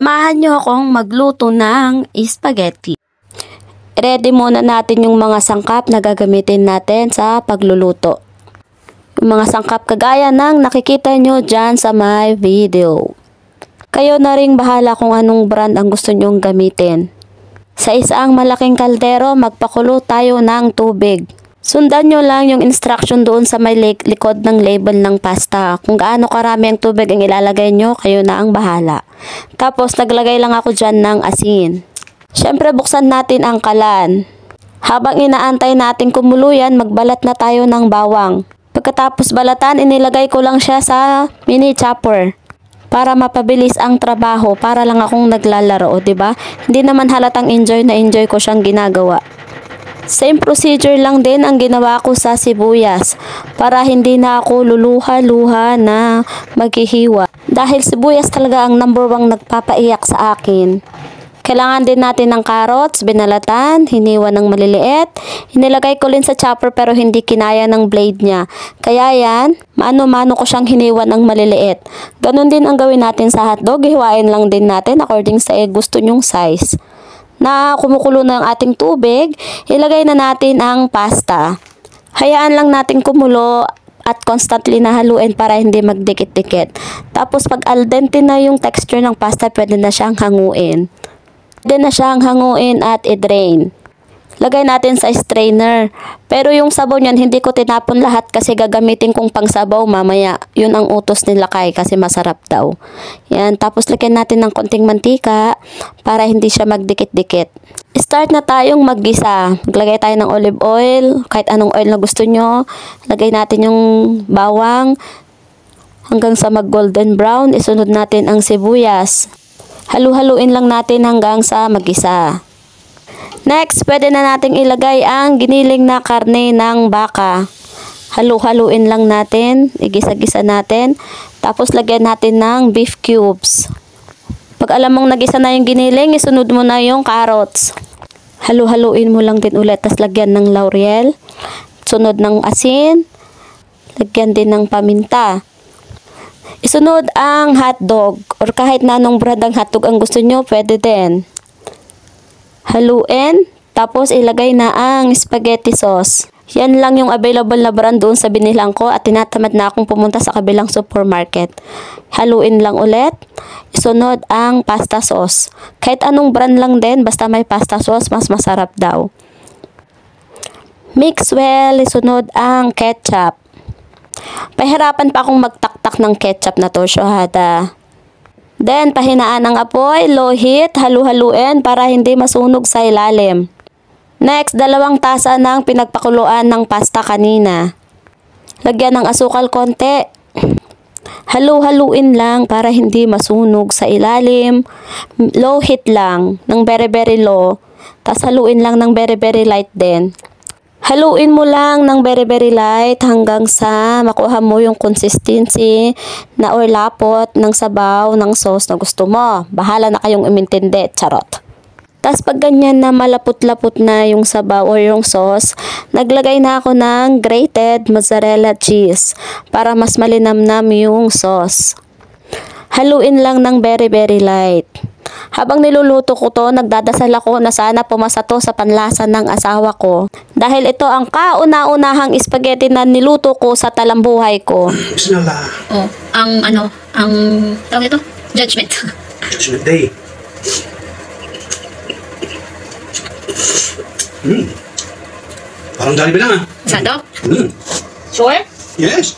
Samahan niyo akong magluto ng spaghetti. Ready muna natin yung mga sangkap na gagamitin natin sa pagluluto. Yung mga sangkap kagaya ng nakikita nyo dyan sa my video. Kayo na ring bahala kung anong brand ang gusto nyong gamitin. Sa isang malaking kaldero, magpakulo tayo ng tubig. Sundan nyo lang yung instruction doon sa may likod ng label ng pasta. Kung gaano karami ang tubig ang ilalagay nyo, kayo na ang bahala. Tapos naglagay lang ako dyan ng asin. Siyempre buksan natin ang kalan. Habang inaantay natin kumulo yan, magbalat na tayo ng bawang. Pagkatapos balatan, inilagay ko lang siya sa mini chopper. Para mapabilis ang trabaho, para lang akong naglalaro, o diba? Hindi naman halatang enjoy na enjoy ko siyang ginagawa. Same procedure lang din ang ginawa ko sa sibuyas para hindi na ako luluha-luha na maghihiwa. Dahil sibuyas talaga ang number 1 nagpapaiyak sa akin. Kailangan din natin ng carrots, binalatan, hiniwa ng maliliit. Inilagay ko rin sa chopper pero hindi kinaya ng blade niya. Kaya yan, mano-mano ko siyang hiniwa ng maliliit. Ganon din ang gawin natin sa hotdog, hiwain lang din natin according sa gusto nyong size. Na kumukulo na ang ating tubig, ilagay na natin ang pasta. Hayaan lang natin kumulo at constantly nahaluin para hindi magdikit-dikit. Tapos pag al dente na yung texture ng pasta, pwede na siyang hanguin. Pwede na siyang hanguin at i-drain. Lagay natin sa strainer. Pero yung sabaw niyan, hindi ko tinapon lahat kasi gagamitin kong pangsabaw mamaya. Yun ang utos nila Kay kasi masarap daw. Yan. Tapos lagyan natin ng konting mantika para hindi siya magdikit-dikit. Start na tayong maggisa. Maglagay tayo ng olive oil. Kahit anong oil na gusto nyo. Lagay natin yung bawang hanggang sa mag-golden brown. Isunod natin ang sibuyas. Halu-haluin lang natin hanggang sa maggisa. Next, pwede na nating ilagay ang giniling na karne ng baka. Halu-haluin lang natin, igisa-gisa natin. Tapos lagyan natin ng beef cubes. Pag alam mong nagisa na yung giniling, isunod mo na yung carrots. Halu-haluin mo lang din ulit, tapos lagyan ng laurel. Sunod ng asin. Lagyan din ng paminta. Isunod ang hotdog or kahit na anong brand ng hotdog ang gusto nyo, pwede din. Haluin, tapos ilagay na ang spaghetti sauce. Yan lang yung available na brand doon sa binilang ko at tinatamad na akong pumunta sa kabilang supermarket. Haluin lang ulit. Isunod ang pasta sauce. Kahit anong brand lang din, basta may pasta sauce, mas masarap daw. Mix well, isunod ang ketchup. Pahirapan pa akong magtaktak ng ketchup na to, syuhada. Then, pahinaan ang apoy, low heat, halu-haluin para hindi masunog sa ilalim. Next, 2 tasa ng pinagpakuluan ng pasta kanina. Lagyan ng asukal konti. Halu-haluin lang para hindi masunog sa ilalim. Low heat lang, ng very low. Tapos haluin lang ng very light din. Haluin mo lang ng very light hanggang sa makuha mo yung consistency na or lapot ng sabaw ng sauce na gusto mo. Bahala na kayong umintindi, charot. Tapos pag ganyan na malapot-lapot na yung sabaw or yung sauce, naglagay na ako ng grated mozzarella cheese para mas malinamnam yung sauce. Haluin lang ng very light. Habang niluluto ko to, nagdadasal ako na sana pumasa to sa panlasa ng asawa ko. Dahil ito ang kauna-unahang spaghetti na niluto ko sa talambuhay ko. Bismillah. Oh, ang tawag ito? Judgment. Judgment Day. Parang Jollibee lang ah. Sado? Mm. Sure? Yes.